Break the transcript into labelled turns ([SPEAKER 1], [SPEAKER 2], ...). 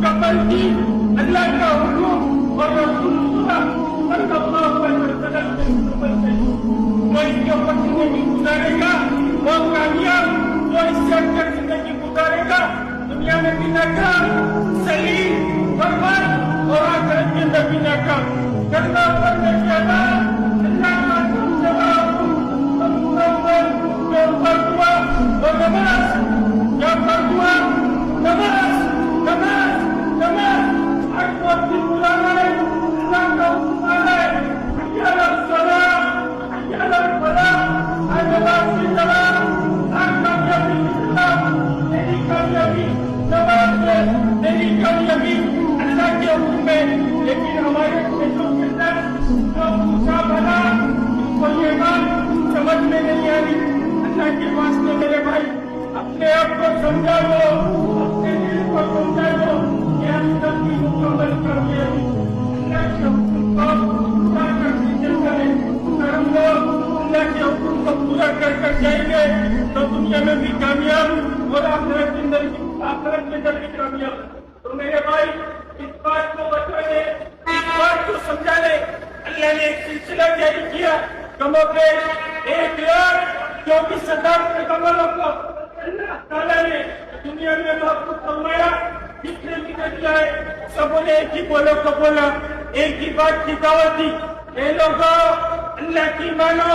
[SPEAKER 1] मुकम्मल की अल्लाह का हुक्म और रसूलुल्लाह सल्लल्लाहु अलैहि वसल्लम के हुक्म से जो इसके ऊपर जिंदगी गुजारेगा वो कामयाब, जो इससे अच्छा जिंदगी गुजारेगा दुनिया में भी नाकाम, सलीम, बर्बाद और आखिरत के अंदर भी नाकाम। करना पड़ने के बाद अल्लाह का जवाब नमाज क्या फर्ज हुआ? नमाज नमाज नमाज हर वक्त बुलाना है, अल्लाह का हुक्म है, हय्या सलाह हय्या फलाह, नमाज की जवाब कामयाबी तेरी कामयाबी नमाज है, तेरी कामयाबी अल्लाह के हुक्म में। लेकिन हमारे देशों के अंदर जो पूछा बना इनको ये बात समझ में नहीं आ रही। अल्लाह के वास्ते मेरे भाई अपने आप को समझा लो, अपने दिल को समझा लो कि हम सब की मुकम्मल कामयाबी अल्लाह के हुक्म को पूरा करने के लिए अगर हम लोग अल्लाह के हुक्म को पूरा कर जाएंगे तो दुनिया में भी कामयाब और आखिरत के अंदर भी कामयाब। तो मेरे भाई इस बात को बताने, इस बात को समझाने अल्लाह ने एक सिलसिला जारी किया। कमोबेश 1,24,000 पैगंबरों को अल्लाह ताला ने दुनिया में महफूज फरमाया। जितने भी नबी आए सबों ने एक ही बोलो को बोला, एक ही बात की दावत दी, ए लोगों अल्लाह की मानो,